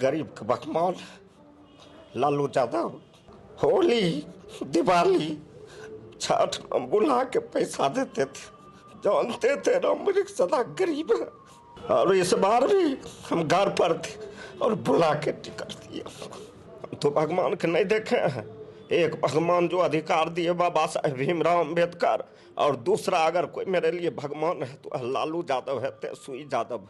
गरीब का भगवान लालू यादव होली दिवाली छठ में बुला के पैसा देते थे, जानते थे रामवृक्ष सदा गरीब है। और इस बार भी हम घर पर थे और बुला के टिकट दिए। हम तो भगवान के नहीं देखे हैं। एक भगवान जो अधिकार दिए बाबा साहेब भीमराव अम्बेडकर, और दूसरा अगर कोई मेरे लिए भगवान है तो लालू यादव है, तेजस्वी यादव।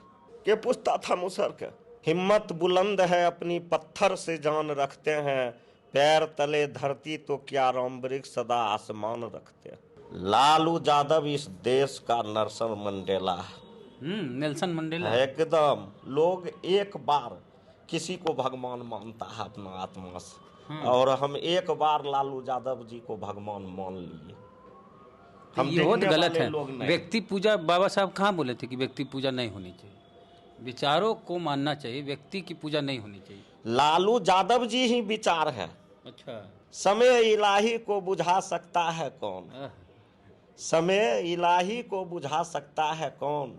ये पूछता था मुसर के, हिम्मत बुलंद है अपनी पत्थर से जान रखते हैं, पैर तले धरती तो क्या रामवृक्ष सदा आसमान रखते हैं। लालू यादव इस देश का नेल्सन मंडेला है। नेल्सन मंडेला एकदम। लोग एक बार किसी को भगवान मानता है अपना आत्मा से, और हम एक बार लालू यादव जी को भगवान मान लिए। हम ये बहुत गलत है। व्यक्ति पूजा, बाबा साहब कहाँ बोले थे कि व्यक्ति पूजा नहीं होनी चाहिए, विचारों को मानना चाहिए, व्यक्ति की पूजा नहीं होनी चाहिए। लालू यादव जी ही विचार है। अच्छा। समय इलाही को बुझा सकता है कौन, समय इलाही को बुझा सकता है कौन,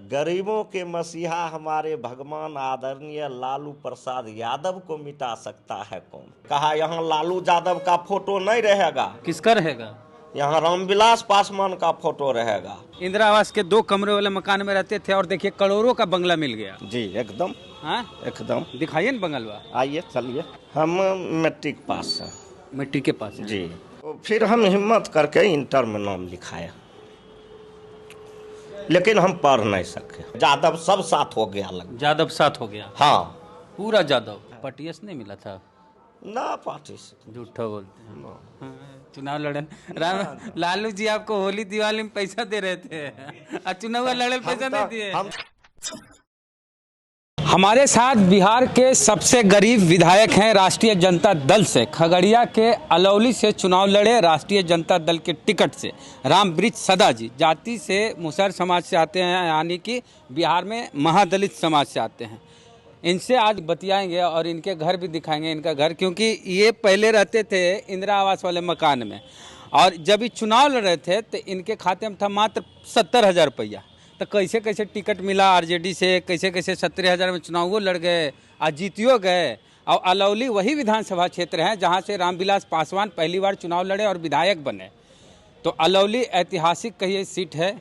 गरीबों के मसीहा हमारे भगवान आदरणीय लालू प्रसाद यादव को मिटा सकता है कौन। कहा यहाँ लालू यादव का फोटो नहीं रहेगा। किसका रहेगा? यहाँ रामविलास पासवान का फोटो रहेगा। इंदिरा आवास के 2 कमरे वाले मकान में रहते थे और देखिए करोड़ों का बंगला मिल गया। जी एकदम। हाँ एकदम। दिखाइए ना बंगलवा। आइए चलिए। हम मैट्रिक पास हैं। मैट्रिक के पास जी। तो फिर हम हिम्मत करके इंटर में नाम लिखाया, लेकिन हम पढ़ नहीं सके। यादव सब साथ हो गया लग। यादव साथ हो गया। हाँ पूरा यादव। पटीएस नहीं मिला था ना, पार्टी से झूठा बोलते हैं। हाँ, चुनाव लड़न लालू जी आपको होली दिवाली में पैसा दे रहे थे और चुनाव लड़े पैसा नहीं दिए। हमारे साथ बिहार के सबसे गरीब विधायक हैं राष्ट्रीय जनता दल से, खगड़िया के अलौली से चुनाव लड़े राष्ट्रीय जनता दल के टिकट से, रामवृक्ष सदा जी। जाति से मुसहर समाज से आते हैं, यानी कि बिहार में महादलित समाज से आते हैं। इनसे आज बतियाएंगे और इनके घर भी दिखाएंगे, इनका घर, क्योंकि ये पहले रहते थे इंदिरा आवास वाले मकान में, और जब ये चुनाव लड़ रहे थे तो इनके खाते में था मात्र 70,000 रुपया। तो कैसे कैसे टिकट मिला आरजेडी से, कैसे कैसे 17,000 में चुनाव वो लड़ गए, आज जीतियो गए। और अलौली वही विधानसभा क्षेत्र है जहाँ से रामविलास पासवान पहली बार चुनाव लड़े और विधायक बने। तो अलौली ऐतिहासिक कहिए सीट है।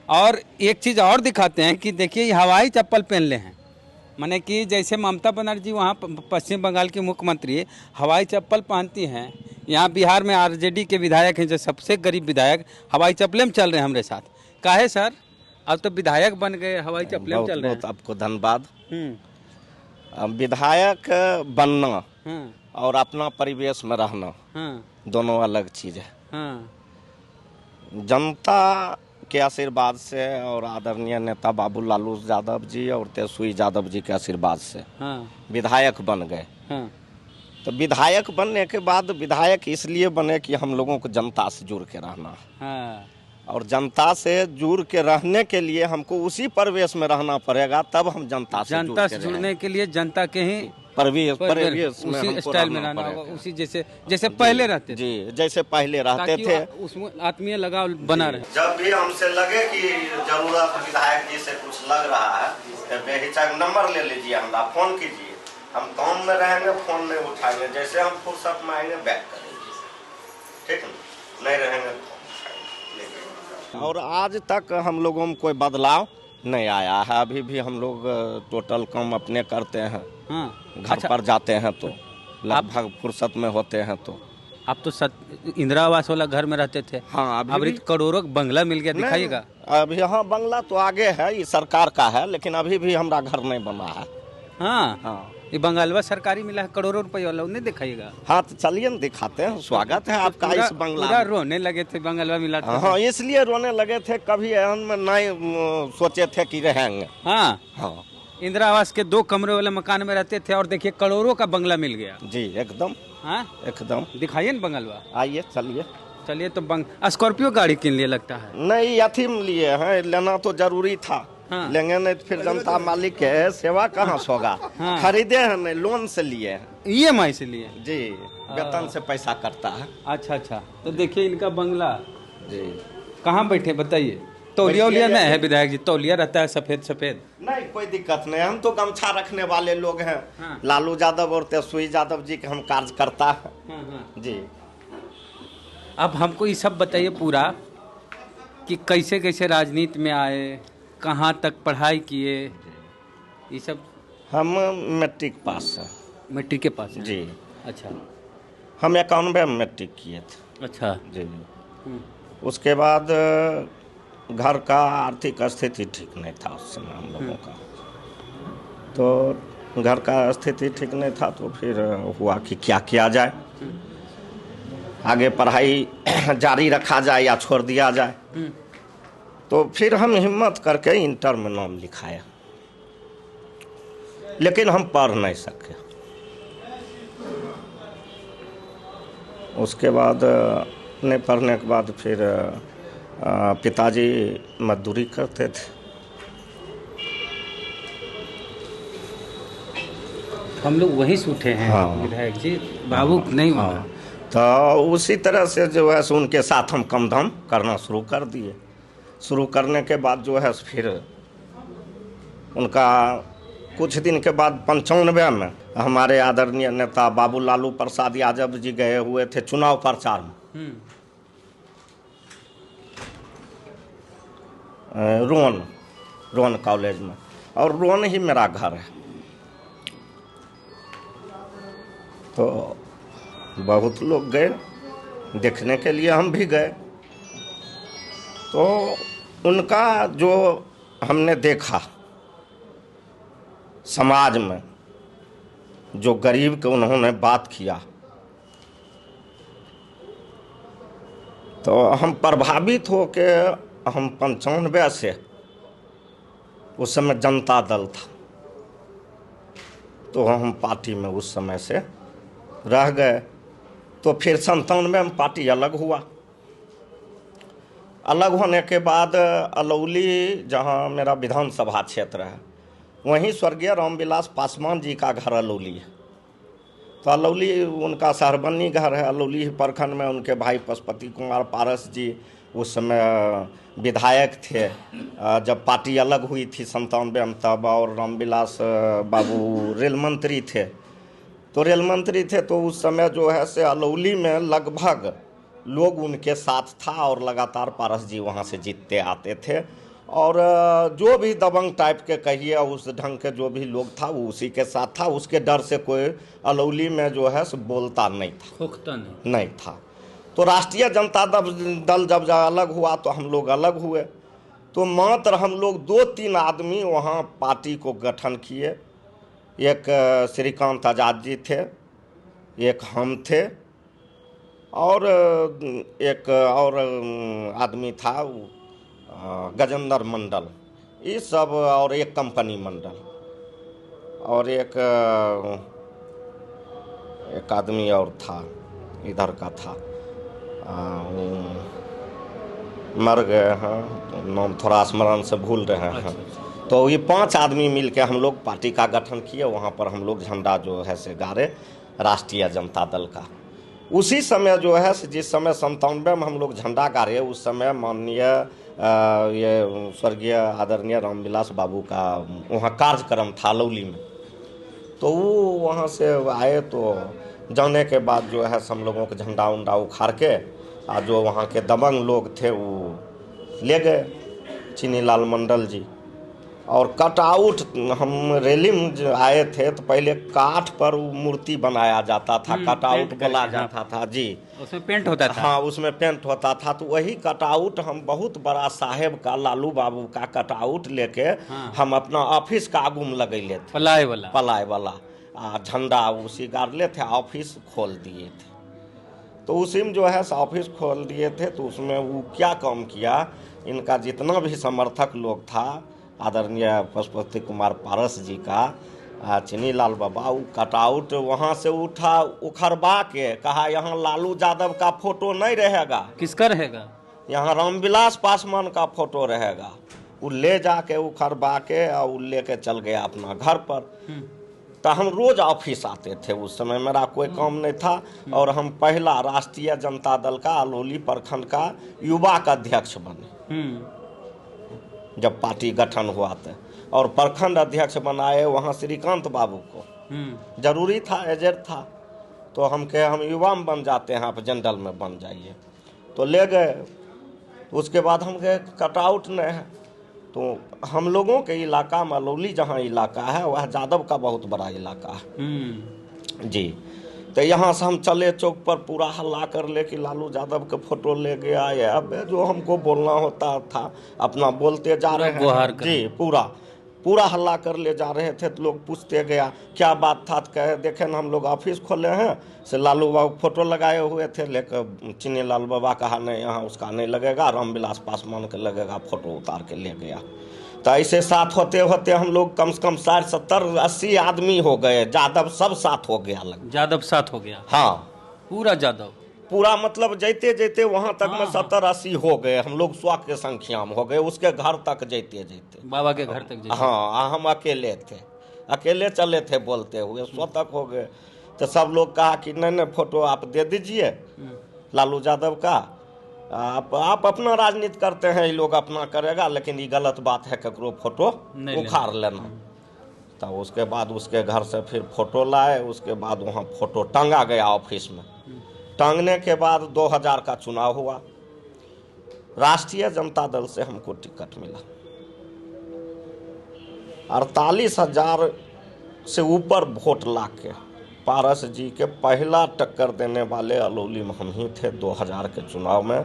और एक चीज़ और दिखाते हैं कि देखिए ये हवाई चप्पल पहन ले हैं, माने कि जैसे ममता बनर्जी वहाँ पश्चिम बंगाल की मुख्यमंत्री हवाई चप्पल पहनती हैं, यहाँ बिहार में आरजेडी के विधायक हैं जो सबसे गरीब विधायक हवाई चप्पल में चल रहे हैं हमारे साथ। काहे सर, अब तो विधायक बन गए, हवाई चप्पल में चल रहे हैं। बहुत आपको धन्यवाद। विधायक बनना और अपना परिवेश में रहना दोनों अलग चीज है। जनता के आशीर्वाद से और आदरणीय नेता बाबू लालू यादव जी और तेजस्वी यादव जी के आशीर्वाद से विधायक बन गए। तो विधायक बनने के बाद विधायक इसलिए बने कि हम लोगों को जनता से जुड़ के रहना है, और जनता से जुड़ के रहने के लिए हमको उसी परिवेश में रहना पड़ेगा, तब हम जनता से जुड़ने के लिए जनता के ही परिवेश उसी स्टाइल में रहना होगा, उसी जैसे पहले रहते जी, जैसे पहले रहते थे, उसमें आत्मीय लगाव बना रहे। जब भी हमसे लगे कि जरूरत विधायक जी से कुछ लग रहा है तो बेहिचक नंबर ले लीजिए, हमरा फोन कीजिए, हम काम में रहेंगे, फोन नहीं उठाएंगे, जैसे हम फुर्सत में आएंगे बैक करेंगे, ठीक है, नहीं रहेंगे। और आज तक हम लोगों में कोई बदलाव नहीं आया है। अभी भी हम लोग टोटल काम अपने करते हैं। घर पर जाते हैं तो लगभग फुर्सत में होते हैं। तो आप तो इंदिरा आवास वाला घर में रहते थे। हाँ, अभी करोड़ों बंगला मिल गया, दिखाइएगा। अभी हाँ, बंगला तो आगे है, ये सरकार का है, लेकिन अभी भी हमारा घर नहीं बना है। हाँ, ये बंगालवा सरकारी मिला है करोड़ों रुपए वाला, उन्हें दिखाइएगा। हाँ तो चलिए ना दिखाते हैं, स्वागत है आपका इस बंगला। पूरा रोने लगे थे बंगालवा मिला था। हाँ, इसलिए रोने लगे थे, कभी में नहीं सोचे थे कि रहेंगे। हाँ, इंदिरा आवास के 2 कमरे वाले मकान में रहते थे और देखिए करोड़ों का बंगला मिल गया। जी एकदम। हाँ एकदम। दिखाइए ना बंगलवा। आइए चलिए। चलिए। तो स्कॉर्पियो गाड़ी किन लिए लगता है? नहीं, अथी में लिए हैं, लेना तो जरूरी था। लेंगे नहीं तो फिर जनता मालिक है, सेवा कहाँ से होगा। खरीदे हैं नहीं, लोन से लिए हैं, EMI से लिए जी, वेतन से पैसा कटता है। अच्छा। तो देखिए इनका बंगला जी। कहाँ बैठे बताइए? तौलिया वैसे उलिया ये- नहीं है विधायक जी? तौलिया रहता है सफेद सफेद। नहीं, कोई दिक्कत नहीं, हम तो गमछा रखने वाले लोग हैं। हाँ। लालू यादव और तेजस्वी यादव जी के हम कार्यकर्ता हैं। हाँ, हाँ। जी। अब हमको ये सब बताइए पूरा कि कैसे कैसे राजनीति में आए, कहाँ तक पढ़ाई किए, ये सब। हम मैट्रिक पास हैं। मैट्रिक के पास हैं? जी। अच्छा हम 91 में मैट्रिक किए थे। अच्छा। जी। हम्म, उसके बाद घर का आर्थिक स्थिति ठीक नहीं था उस समय हम लोगों का। तो घर का स्थिति ठीक नहीं था, तो फिर हुआ कि क्या किया जाए, आगे पढ़ाई जारी रखा जाए या छोड़ दिया जाए। तो फिर हम हिम्मत करके इंटर में नाम लिखाया, लेकिन हम पढ़ नहीं सके। उसके बाद नहीं पढ़ने के बाद फिर पिताजी मजदूरी करते थे। हम लोग वहीं से उठे हैं। हाँ। विधायक जी बाबू नहीं हाँ, माना। तो उसी तरह से जो है सो उनके साथ हम कम धाम करना शुरू कर दिए। शुरू करने के बाद जो है फिर उनका कुछ दिन के बाद 95 में हमारे आदरणीय नेता बाबू लालू प्रसाद यादव जी गए हुए थे चुनाव प्रचार में रोहन कॉलेज में, और रोहन ही मेरा घर है। तो बहुत लोग गए देखने के लिए, हम भी गए। तो उनका जो हमने देखा समाज में, जो गरीब के उन्होंने बात किया, तो हम प्रभावित हो के हम 95 से, उस समय जनता दल था, तो हम पार्टी में उस समय से रह गए। तो फिर 97 में पार्टी अलग हुआ। अलग होने के बाद अलौली, जहाँ मेरा विधानसभा क्षेत्र है, वहीं स्वर्गीय रामविलास पासवान जी का घर अलौली है। तो अलौली उनका सहरबन्नी घर है। अलौली ही प्रखंड में उनके भाई पशुपति कुमार पारस जी उस समय विधायक थे। जब पार्टी अलग हुई थी 97 में तब, और रामविलास बाबू रेल मंत्री थे। तो रेल मंत्री थे, तो उस समय जो है से अलौली में लगभग लोग उनके साथ था, और लगातार पारस जी वहाँ से जीतते आते थे। और जो भी दबंग टाइप के कहिए, उस ढंग के जो भी लोग था वो उसी के साथ था। उसके डर से कोई अलौली में जो है सो बोलता नहीं था, खोखता नहीं था। तो राष्ट्रीय जनता दल जब अलग हुआ तो हम लोग अलग हुए। तो मात्र हम लोग 2-3 आदमी वहाँ पार्टी को गठन किए। एक श्रीकांत आज़ाद जी थे, एक हम थे, और एक और आदमी था गजेंद्र मंडल, ये सब, और एक कंपनी मंडल, और एक आदमी और था, इधर का था, मर गए हैं, नाम थोड़ा स्मरण से भूल रहे हैं। तो ये 5 आदमी मिलके हम लोग पार्टी का गठन किए। वहाँ पर हम लोग झंडा जो है से गाड़े राष्ट्रीय जनता दल का। उसी समय जो है जिस समय 97 में हम लोग झंडा गाड़े, उस समय माननीय ये स्वर्गीय आदरणीय रामविलास बाबू का वहाँ कार्यक्रम था अलौली में। तो वो वहाँ से आए, तो जाने के बाद जो है हम लोगों को झंडा उंडा उखाड़ के, और जो वहाँ के दबंग लोग थे वो ले गए, चीनीलाल मंडल जी। और कटआउट, हम रैली में आए थे तो पहले काठ पर मूर्ति बनाया जाता था, कटआउट बोला जाता था जी, उसमें पेंट होता था। हाँ, उसमें पेंट होता था। तो वही कटआउट हम बहुत बड़ा साहेब का, लालू बाबू का कटआउट लेके हम अपना ऑफिस का आगू में लगैले थे, पलाय वाला झंडा उसी गाड़ले थे, ऑफिस खोल दिए थे। तो उसी में जो है ऑफिस खोल दिए थे। तो उसमें वो क्या काम किया, इनका जितना भी समर्थक लोग था, आदरणीय पशुपति कुमार पारस जी का, चीनीलाल बाबा, वो कटआउट वहाँ से उठा, उखड़वा के कहा यहाँ लालू यादव का फोटो नहीं रहेगा। किसका रहेगा? यहाँ रामविलास पासवान का फोटो रहेगा। वो ले जाके उखड़वा के और वो लेके चल गया अपना घर पर। तो हम रोज ऑफिस आते थे। उस समय मेरा कोई काम नहीं था, और हम पहला राष्ट्रीय जनता दल का अलौली प्रखंड का युवा का अध्यक्ष बने। जब पार्टी गठन हुआ था, और प्रखंड अध्यक्ष बनाए वहाँ श्रीकांत बाबू को। जरूरी था, एजेंट था, तो हम कहे हम युवा में बन जाते हैं, आप जनरल में बन जाइए, तो ले गए। उसके बाद हम कहे कटआउट नहीं है, तो हम लोगों के इलाका में अलौली जहाँ इलाका है वह यादव का बहुत बड़ा इलाका है जी। तो यहाँ से हम चले चौक पर, पूरा हल्ला कर ले कि लालू यादव के फोटो ले गया, या अब जो हमको बोलना होता था अपना बोलते जा रहे हैं जी। पूरा हल्ला कर ले जा रहे थे, तो लोग पूछते गया क्या बात था, तो कहे देखे ना हम लोग ऑफिस खोले हैं, से लालू बाबू फोटो लगाए हुए थे, लेकर चीनी लाल बाबा कहा नहीं यहाँ उसका नहीं लगेगा, रामविलास पासवान का लगेगा, फोटो उतार के ले गया। तो ऐसे साथ होते होते हम लोग कम से कम 60, 70, 80 आदमी हो गए, यादव सब साथ हो गया लग, यादव साथ हो गया, हाँ पूरा यादव, पूरा मतलब जैते जैते वहां तक में 70, 80 हो गए हम लोग, 100 के संख्या में हो गए, उसके घर तक जैते जैते, बाबा के घर तक। हाँ हम अकेले थे, अकेले चले थे बोलते हुए, 100 तक हो गए। तो सब लोग कहा कि नहीं फोटो आप दे दीजिए लालू यादव का, आप अपना राजनीति करते हैं, ये लोग अपना करेगा, लेकिन ये गलत बात है ककरो फोटो उखाड़ लेना। तो उसके बाद उसके घर से फिर फोटो लाए, उसके बाद वहाँ फोटो टांगा गया ऑफिस में। टांगने के बाद 2000 का चुनाव हुआ, राष्ट्रीय जनता दल से हमको टिकट मिला। 48,000 से ऊपर वोट लाके पारस जी के पहला टक्कर देने वाले अलौली में हम ही थे। 2000 के चुनाव में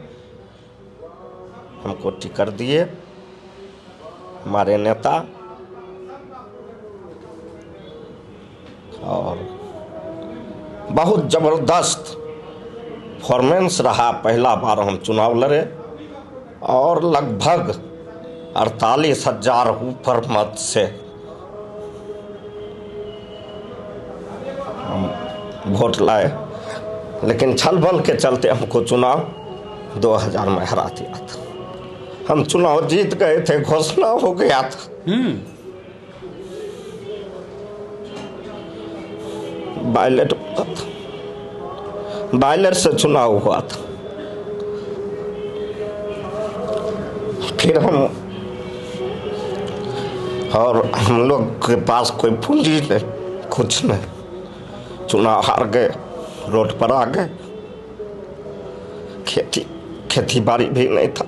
हमको टिकट दिए हमारे नेता, और बहुत जबरदस्त परफॉर्मेंस रहा। पहला बार हम चुनाव लड़े और लगभग 48,000 ऊपर मत से हम वोट लाए, लेकिन छल बल के चलते हमको चुनाव 2000 में हरा दिया था। हम चुनाव जीत गए थे, घोषणा हो गया था, बैलेट हुआ था, बैलेट से चुनाव हुआ था। फिर हम लोग के पास कोई पूंजी नहीं, कुछ नहीं, चुनाव हार गए, रोड पर आ गए, खेती बाड़ी भी नहीं था।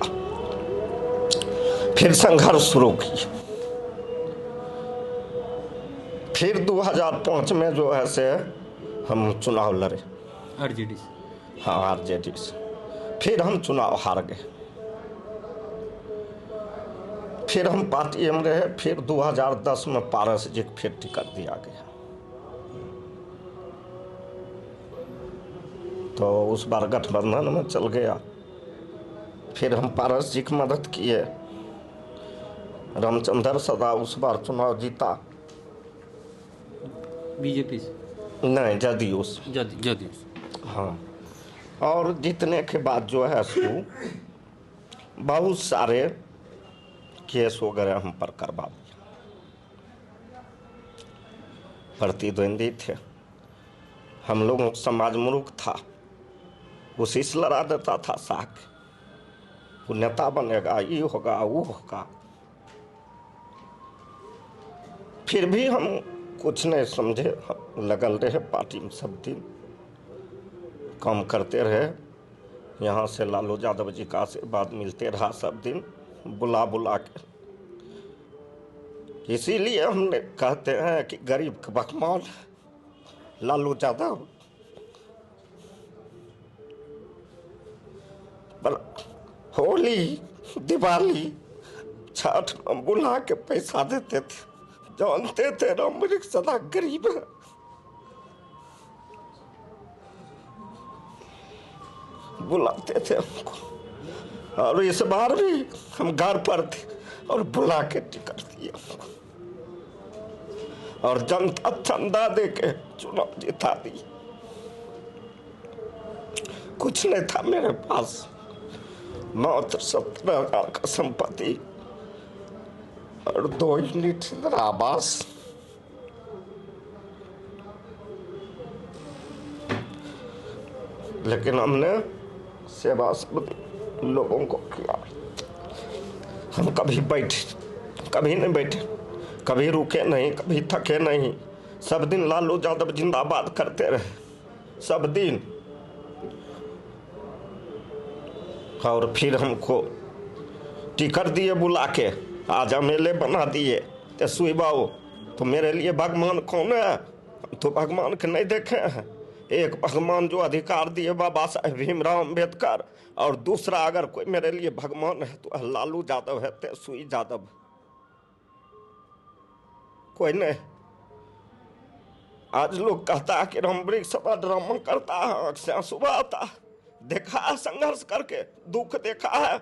फिर संघर्ष शुरू किया। फिर 2005 में जो है से हम चुनाव लड़े आरजेडी से, हाँ आरजेडी से। फिर हम चुनाव हार गए, फिर हम पार्टी में रहे। फिर 2010 में पारस जी को फिर टिकट दिया गया, तो उस बार गठबंधन में चल गया। फिर हम पारस जी की मदद किए, रामचंद्र सदा उस बार चुनाव जीता, बीजेपी से नहीं जदयू से, हाँ। और जीतने के बाद जो है सो बहुत सारे केस वगैरह हम पर करवा दिया। प्रतिद्वंदी थे, हम लोगों समाज मूर्ख था, उसी से लड़ा देता था साख, वो नेता बनेगा, ये होगा वो होगा। फिर भी हम कुछ नहीं समझे, लगल रहे पार्टी में, सब दिन काम करते रहे। यहाँ से लालू यादव जी का आशीर्वाद मिलते रहा सब दिन, बुला बुला के। इसीलिए हमने कहते हैं कि गरीब का बकमाल लालू यादव। पर होली, दिवाली, छठ में बुला के पैसा देते थे, जानते थे रामवृक्ष सदा गरीब है। बुलाते थे हमको, और इस बार भी हम घर पर थे और बुला के टिकट दिया हमको, और जनता चंदा दे के चुनाव जिता दी। कुछ नहीं था मेरे पास, 9-17,000 का संपत्ति और 2 यूनिट इंदिरा आवास। लेकिन हमने सेवा सब लोगों को किया। हम कभी बैठे, कभी नहीं बैठे, कभी रुके नहीं, कभी थके नहीं। सब दिन लालू यादव जिंदाबाद करते रहे, सब दिन। और फिर हमको टिकट दिए बुला के, आज एमएलए बना दिए। तो सुई बाबू, तो मेरे लिए भगवान कौन है? हम तो भगवान के नहीं देखे हैं। एक भगवान जो अधिकार दिए बाबा साहेब भीमराव अम्बेडकर, और दूसरा अगर कोई मेरे लिए भगवान है तो लालू यादव है, तेजस्वी यादव, कोई नहीं। आज लोग कहता है कि रामवृक्ष सदा ड्रामा करता है, आंख से आंसू आता है। देखा है संघर्ष करके, दुख देखा है,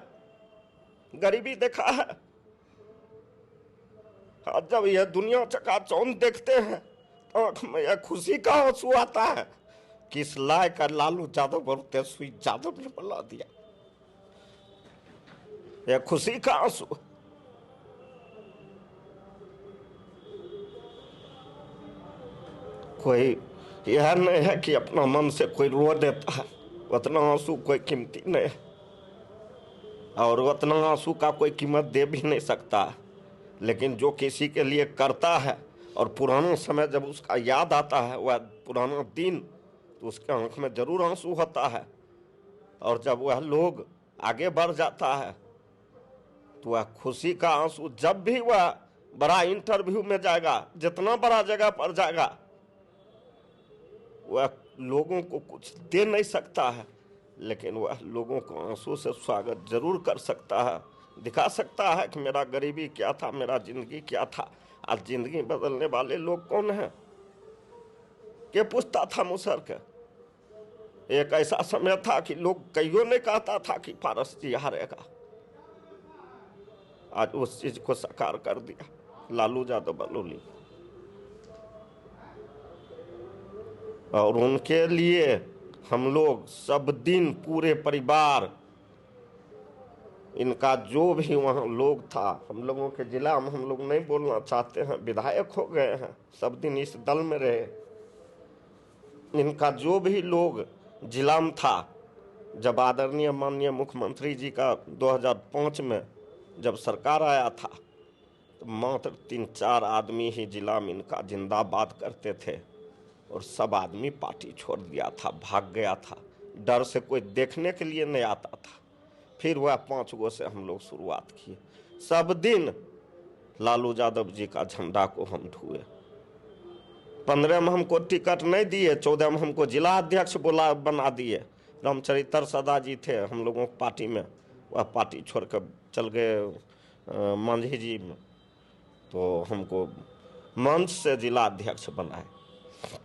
गरीबी देखा है। आज जब यह दुनिया चकाचौंध देखते हैं, आंख में यह खुशी का आंसू आता है कि इस लायक का लालू यादव और तेजस्वी यादव ने बना दिया। यह खुशी का आंसू। कोई यह नहीं है कि अपना मन से कोई रो देता है, उतना आंसू कोई कीमती नहीं है, और उतना आंसू का कोई कीमत दे भी नहीं सकता। लेकिन जो किसी के लिए करता है और पुराना समय जब उसका याद आता है, वह पुराना दिन, तो उसके आंख में जरूर आंसू होता है। और जब वह लोग आगे बढ़ जाता है तो वह खुशी का आंसू, जब भी वह बड़ा इंटरव्यू में जाएगा, जितना बड़ा जगह पर जाएगा, वह लोगों को कुछ दे नहीं सकता है, लेकिन वह लोगों को आंसू से स्वागत जरूर कर सकता है, दिखा सकता है कि मेरा गरीबी क्या था, मेरा जिंदगी क्या था। आज जिंदगी बदलने वाले लोग कौन हैं? के पूछता था मुसर के? एक ऐसा समय था कि लोग कईयों ने कहता था कि पारस जी हारेगा। आज उस चीज को साकार कर दिया लालू यादव बलौली। और उनके लिए हम लोग सब दिन पूरे परिवार, इनका जो भी वहाँ लोग था, हम लोगों के जिला में, हम लोग नहीं बोलना चाहते हैं, विधायक हो गए हैं, सब दिन इस दल में रहे। इनका जो भी लोग जिला में था, जब आदरणीय माननीय मुख्यमंत्री जी का 2005 में जब सरकार आया था, तो मात्र 3-4 आदमी ही जिला में इनका जिंदाबाद करते थे, और सब आदमी पार्टी छोड़ दिया था, भाग गया था, डर से कोई देखने के लिए नहीं आता था। फिर वह 5 गो से हम लोग शुरुआत किए। सब दिन लालू यादव जी का झंडा को हम ढुए। 15 में हमको टिकट नहीं दिए, 14 में हमको जिला अध्यक्ष बना दिए। रामचरित्र सदा जी थे हम लोगों की पार्टी में, वह पार्टी छोड़ कर चल गए मांझी जी में, तो हमको मंच से जिला अध्यक्ष बनाए।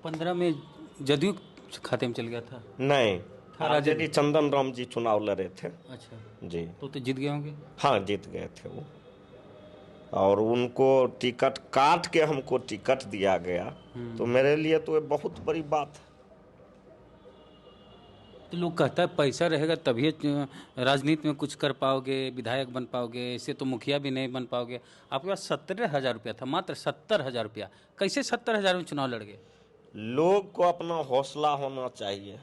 15 में जदयू खाते में चल गया था? नहीं, राजेडी चंदन राम जी चुनाव लड़े थे। अच्छा जी, तो जीत गए होंगे? हाँ जीत गए थे वो, और उनको टिकट काट के हमको टिकट दिया गया, तो मेरे लिए तो ये बहुत बड़ी बात है। तो लोग कहता है पैसा रहेगा तभी राजनीति में कुछ कर पाओगे, विधायक बन पाओगे, इससे तो मुखिया भी नहीं बन पाओगे। आपके पास 17,000 रुपया था, मात्र 17,000 रुपया। कैसे 17,000 में चुनाव लड़ गए? लोग को अपना हौसला होना चाहिए,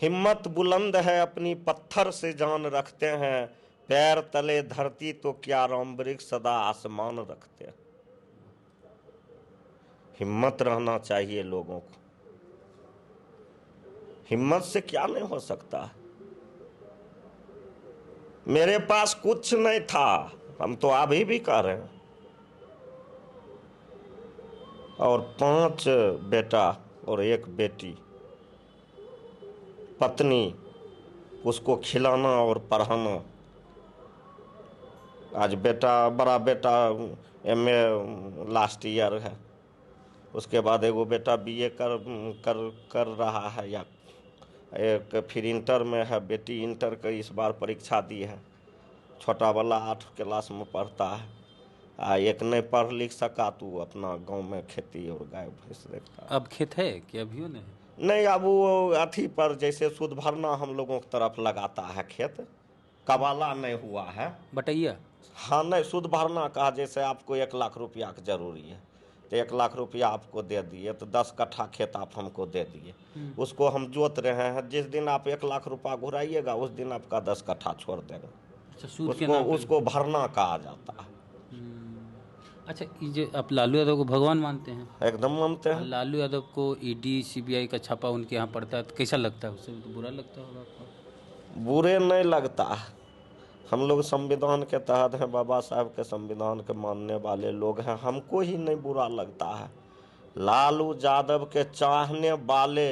हिम्मत बुलंद है अपनी, पत्थर से जान रखते हैं, पैर तले धरती तो क्या रामवृक्ष सदा आसमान रखते हैं। हिम्मत रहना चाहिए लोगों को, हिम्मत से क्या नहीं हो सकता। मेरे पास कुछ नहीं था, हम तो अभी भी कह रहे हैं, और 5 बेटा और 1 बेटी, पत्नी, उसको खिलाना और पढ़ाना। आज बड़ा बेटा MA लास्ट ईयर है, उसके बाद एगो बेटा BA कर रहा है, या एक फिर इंटर में है, बेटी इंटर का इस बार परीक्षा दी है। छोटा वाला 8 क्लास में पढ़ता है, एक नहीं पढ़ लिख सका तो अपना गांव में खेती और गाय भैंस देखता है। अब खेत है कि अभी नहीं? नहीं, अब वो अथी पर जैसे सूद भरना हम लोगों की तरफ लगाता है खेत, कबाला नहीं हुआ है। बटैया? हाँ, नहीं, सूद भरना कहा, जैसे आपको 1 लाख रुपया की जरूरी है तो 1 लाख रुपया आपको दे दिए, तो 10 कट्ठा खेत आप हमको दे दिए, उसको हम जोत रहे हैं। जिस दिन आप 1 लाख रुपया घुराइएगा, उस दिन आपका 10 कट्ठा छोड़ देगा। अच्छा, सूद के उसको नाम पे। उसको भरना कहा जाता है। अच्छा, ये जो आप लालू यादव को भगवान मानते हैं, एकदम मानते हैं। लालू यादव को ईडी सीबीआई का छापा उनके यहाँ पड़ता है तो कैसा लगता है? उससे तो बुरा लगता होगा आपको। बुरे नहीं लगता है। हम लोग संविधान के तहत हैं, बाबा साहब के संविधान के मानने वाले लोग हैं, हमको ही नहीं बुरा लगता है। लालू यादव के चाहने वाले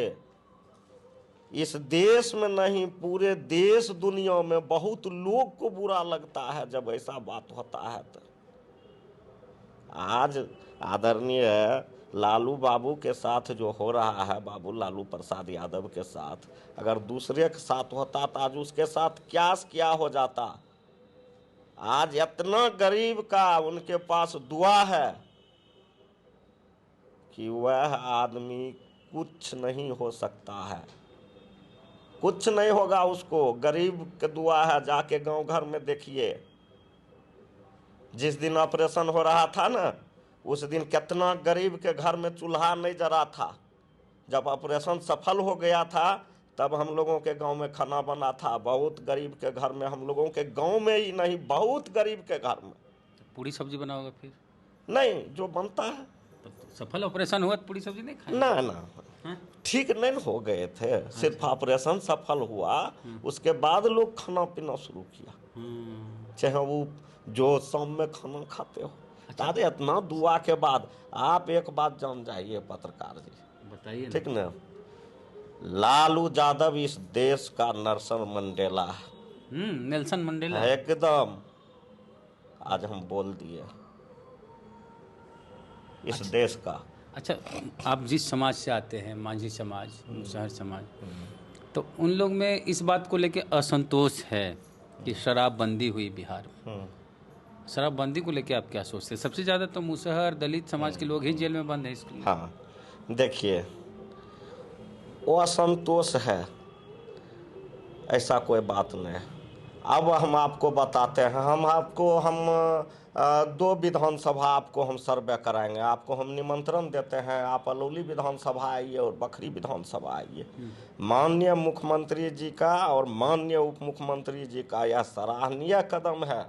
इस देश में नहीं, पूरे देश दुनिया में बहुत लोग को बुरा लगता है जब ऐसा बात होता है। तो आज आदरणीय लालू बाबू के साथ जो हो रहा है, बाबू लालू प्रसाद यादव के साथ, अगर दूसरे के साथ होता तो आज उसके साथ क्या हो जाता। आज इतना गरीब का उनके पास दुआ है कि वह आदमी कुछ नहीं हो सकता है, कुछ नहीं होगा उसको। गरीब के दुआ है, जाके गांव घर में देखिए। जिस दिन ऑपरेशन हो रहा था ना, उस दिन कितना गरीब के घर में चूल्हा नहीं जरा था। जब ऑपरेशन सफल हो गया था तब हम लोगों के गांव में खाना बना था। बहुत गरीब के घर में, हम लोगों के गांव में ही नहीं, बहुत गरीब के घर में। पूरी सब्जी बना होगा फिर? नहीं, जो बनता है। तब तो सफल ऑपरेशन हुआ तो पूरी सब्जी नहीं खाई? ना ना, हाँ? ठीक नहीं हो गए थे, सिर्फ ऑपरेशन सफल हुआ, उसके बाद लोग खाना पीना शुरू किया। चाहे वो जो शाम में खाना खाते हो। दादे इतना दुआ के बाद आप एक बात जान जाइए पत्रकार जी, बताइए। ठीक ना, लालू यादव इस देश का नेल्सन मंडेला है। Nelson Mandela. एकदम आज हम बोल दिए इस देश का। अच्छा, आप जिस समाज से आते हैं, मांझी समाज, मुसहर समाज, तो उन लोग में इस बात को लेके असंतोष है कि शराबबंदी हुई बिहार में। शराबबंदी को लेके आप क्या सोचते हैं? सबसे ज़्यादा तो मुसहर दलित समाज के लोग ही जेल में बंद हैं इसके लिए। हाँ, देखिए, वो असंतोष है, ऐसा कोई बात नहीं है। अब हम आपको बताते हैं, हम 2 विधानसभा आपको हम सर्वे कराएंगे। आपको हम निमंत्रण देते हैं, आप अलौली विधानसभा आइए और बखरी विधानसभा आइए। माननीय मुख्यमंत्री जी का और माननीय उप मुख्यमंत्री जी का यह सराहनीय कदम है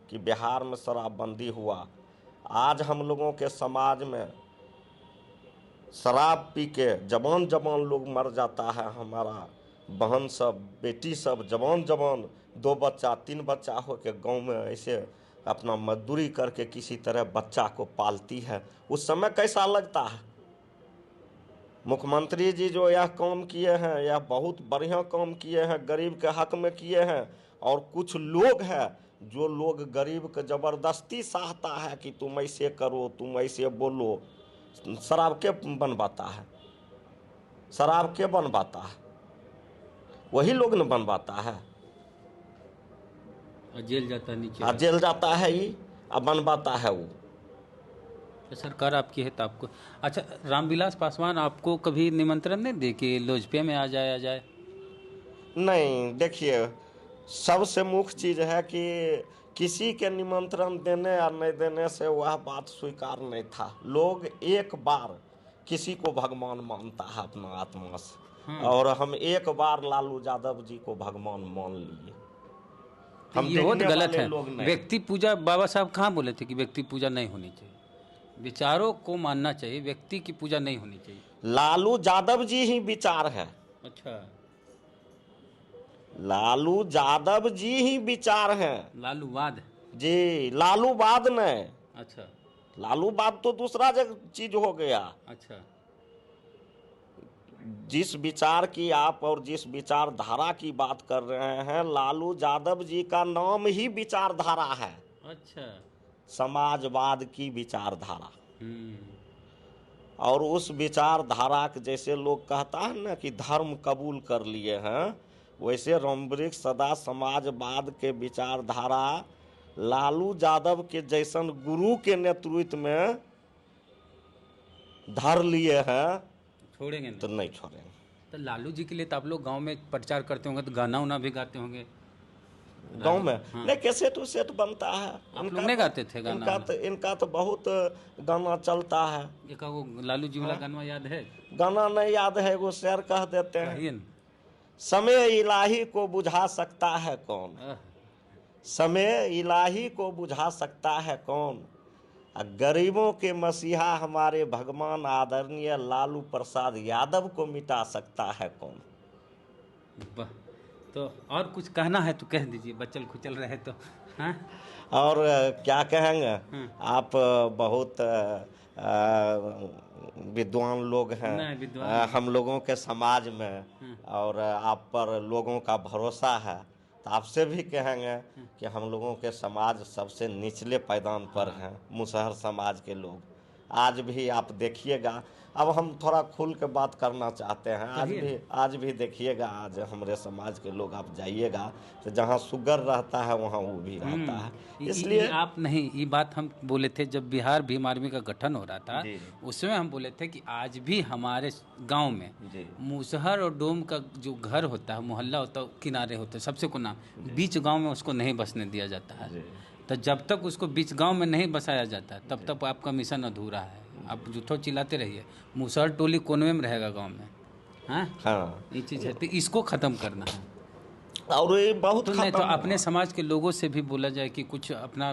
कि बिहार में शराबबंदी हुआ। आज हम लोगों के समाज में शराब पी के जवान लोग मर जाता है। हमारा बहन सब, बेटी सब, जवान 2 बच्चा 3 बच्चा हो के गाँव में ऐसे अपना मजदूरी करके किसी तरह बच्चा को पालती है। उस समय कैसा लगता है? मुख्यमंत्री जी जो यह काम किए हैं, यह बहुत बढ़िया काम किए हैं, गरीब के हक में किए हैं। और कुछ लोग हैं जो लोग गरीब के ज़बरदस्ती चाहता है कि तुम ऐसे करो, तुम ऐसे बोलो। शराब के बनवाता है? शराब के बनवाता है? वही लोग न बनवाता है। जेल जाता नीचे, जेल जाता है ही, अब बनवाता है वो। तो सरकार आपकी है तो आपको। अच्छा, रामविलास पासवान आपको कभी निमंत्रण नहीं दे कि लोजपे में आ जाए? नहीं, देखिए, सबसे मुख्य चीज़ है कि किसी के निमंत्रण देने या नहीं देने से वह बात स्वीकार नहीं था। लोग एक बार किसी को भगवान मानता है अपना आत्मा से, और हम एक बार लालू यादव जी को भगवान मान लिए। हम ये बहुत देखने गलत वाले है। लोग नहीं। व्यक्ति पूजा, बाबा साहब कहाँ बोले थे कि व्यक्ति पूजा नहीं होनी चाहिए? विचारों को मानना चाहिए, व्यक्ति की पूजा नहीं होनी चाहिए। लालू यादव जी ही विचार है। अच्छा, लालू यादव जी ही विचार हैं लालूवाद जी, लालूवाद नहीं। अच्छा, लालूवाद तो दूसरा चीज हो गया। अच्छा, जिस विचार की आप और जिस विचारधारा की बात कर रहे हैं, लालू यादव जी का नाम ही विचारधारा है। अच्छा, समाजवाद की विचारधारा। और उस विचारधारा के जैसे लोग कहता है ना कि धर्म कबूल कर लिए हैं, वैसे रामवृक्ष सदा समाजवाद के विचारधारा लालू यादव के जैसन गुरु के नेतृत्व में धर लिए हैं, छोड़ेंगे तो नहीं। नहीं छोड़ेंगे। तो लालू जी के लिए तो आप लोग गांव में प्रचार करते होंगे, तो गाना उना भी गाते होंगे गांव में? हाँ। नहीं, कैसेट उसेट बनता है। आप लोग नहीं गाते थे गाना? इनका तो बहुत गाना चलता है। एक वो लालू जी वाला गाना याद है? गाना नहीं याद है, वो शेर कह देते हैं। कहिए न। समय इलाही को बुझा सकता है कौन, समय इलाही को बुझा सकता है कौन, गरीबों के मसीहा हमारे भगवान आदरणीय लालू प्रसाद यादव को मिटा सकता है कौन। वाह, तो और कुछ कहना है तो कह दीजिए, बचल खुचल रहे तो। हाँ, और क्या कहेंगे, आप बहुत विद्वान लोग हैं, नहीं, विद्वान हम लोगों के समाज में, और आप पर लोगों का भरोसा है, तो आपसे भी कहेंगे कि हम लोगों के समाज सबसे निचले पायदान पर हैं, मुसहर समाज के लोग। आज भी आप देखिएगा, अब हम थोड़ा खुल के बात करना चाहते हैं, आज भी देखिएगा, आज हमारे समाज के लोग आप जाइएगा तो जहाँ शुगर रहता है वहाँ वो भी रहता है। इसलिए आप नहीं, ये बात हम बोले थे जब बिहार भीम आर्मी का गठन हो रहा था, उसमें हम बोले थे कि आज भी हमारे गांव में मुसहर और डोम का जो घर होता है, मोहल्ला होता है, किनारे होते हैं, सबसे को नाम, बीच गाँव में उसको नहीं बसने दिया जाता है। तो जब तक उसको बीच गांव में नहीं बसाया जाता तब तक आपका मिशन अधूरा है। आप जूठो चिल्लाते रहिए, मुसहर टोली कोनवे में रहेगा गांव में। हाँ, ये चीज़ है, तो इसको ख़त्म करना है। और ये बहुत तो नहीं तो अपने समाज के लोगों से भी बोला जाए कि कुछ अपना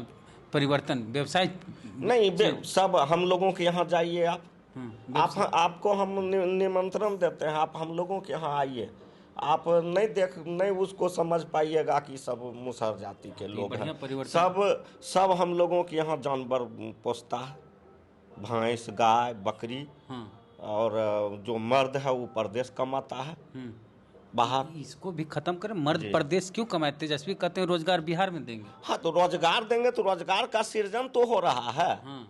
परिवर्तन, व्यवसाय नहीं, सब हम लोगों के यहाँ जाइए आप, आपको हम निमंत्रण देते हैं, आप हम लोगों के यहाँ आइए। आप नहीं उसको समझ पाइएगा कि सब मुसहर जाति के लोग हैं। सब हम लोगों के यहाँ जानवर पोसता है, भैंस, गाय, बकरी। और जो मर्द है वो परदेश कमाता है बाहर। इसको भी खत्म करें। मर्द परदेश क्यों कमाते? तेजस्वी कहते हैं रोजगार बिहार में देंगे। हाँ, तो रोजगार देंगे तो रोजगार का सृजन तो हो रहा है।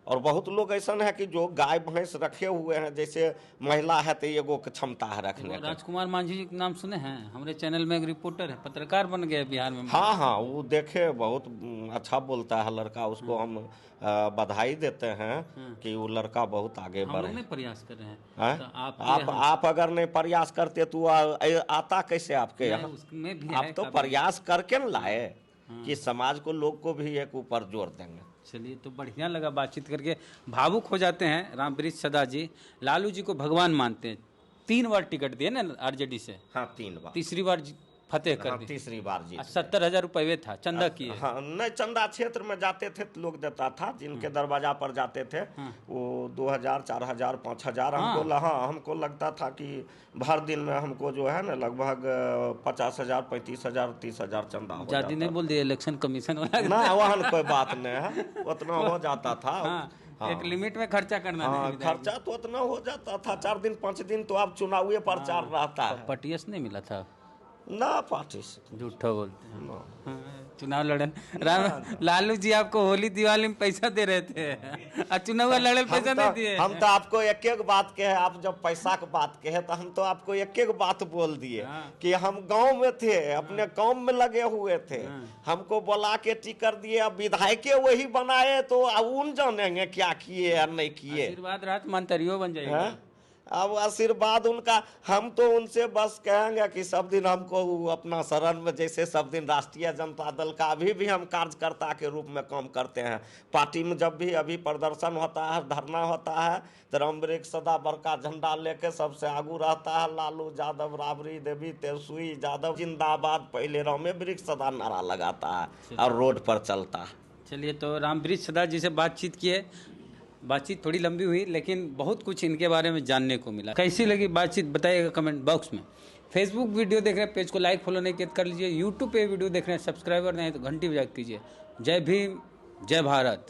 और बहुत लोग ऐसा है कि जो गाय भैंस रखे हुए हैं, जैसे महिला है तो एगो क्षमता है रखने का। राजकुमार मांझी जी का नाम सुने हैं? हमारे चैनल में एक रिपोर्टर है, पत्रकार बन गए बिहार में। हाँ, वो देखे, बहुत अच्छा बोलता है लड़का, उसको हम बधाई देते हैं कि वो लड़का बहुत आगे बढ़े। हम नहीं प्रयास कर रहे हैं। तो आप अगर नहीं प्रयास करते तो आता कैसे आपके यहाँ? आप तो प्रयास करके न लाए कि समाज को, लोग को भी एक ऊपर जोर देंगे। चलिए, तो बढ़िया लगा बातचीत करके। भावुक हो जाते हैं रामवृक्ष सदा जी। लालू जी को भगवान मानते हैं। 3 बार टिकट दिए ना आरजेडी से। हाँ, 3 बार। तीसरी बार फतेह कर दी। तीसरी बार जी। 70,000 रुपये था चंदा किए। हाँ, नहीं, चंदा क्षेत्र में जाते थे तो लोग देता था, जिनके दरवाजा पर जाते थे वो 2,000, 4,000, 5,000। हमको लगता था कि भर दिन में हमको जो है ना लगभग 50,000, 35,000, 30,000 चंदा हो जाता। नहीं बोल दिए इलेक्शन कमीशन वाला। ना, वहाँ कोई बात नहीं है, उतना हो जाता था। एक लिमिट में खर्चा करना। खर्चा तो उतना हो जाता था। 4 दिन 5 दिन तो अब चुनावी प्रचार रहता है। पटीएस नहीं मिला था ना, पार्टी से झूठा बोलते हैं। चुनाव लड़न लालू जी आपको होली दिवाली में पैसा दे रहे थे, चुनाव लड़े पैसा नहीं दिए। हम तो आपको एक बात कहे, आप जब पैसा की बात कहे तो हम तो आपको एक बात बोल दिए कि हम गांव में थे, अपने काम में लगे हुए थे, हमको बुला के टिकट दिए, अब विधायक वही बनाए तो उन जानेंगे क्या किए या नहीं किए। आशीर्वाद रात मंत्रियों बन जाएगा। अब आशीर्वाद उनका, हम तो उनसे बस कहेंगे कि सब दिन हमको अपना शरण में, जैसे सब दिन राष्ट्रीय जनता दल का अभी भी हम कार्यकर्ता के रूप में काम करते हैं। पार्टी में जब भी अभी प्रदर्शन होता है, धरना होता है, तो रामवृक्ष सदा बड़का झंडा लेके सबसे आगू रहता है। लालू यादव, राबड़ी देवी, तेजस्वी यादव जिंदाबाद, पहले रामवृक्ष सदा नारा लगाता है और रोड पर चलता है। चलिए, तो रामवृक्ष सदा जी से बातचीत किए। बातचीत थोड़ी लंबी हुई लेकिन बहुत कुछ इनके बारे में जानने को मिला। कैसी लगी बातचीत बताइएगा कमेंट बॉक्स में। फेसबुक वीडियो देख रहे हैं, पेज को लाइक फॉलो नहीं किया कर लीजिए। यूट्यूब पे वीडियो देख रहे हैं, सब्सक्राइबर नहीं तो घंटी बजा कीजिए। जय भीम, जय भारत।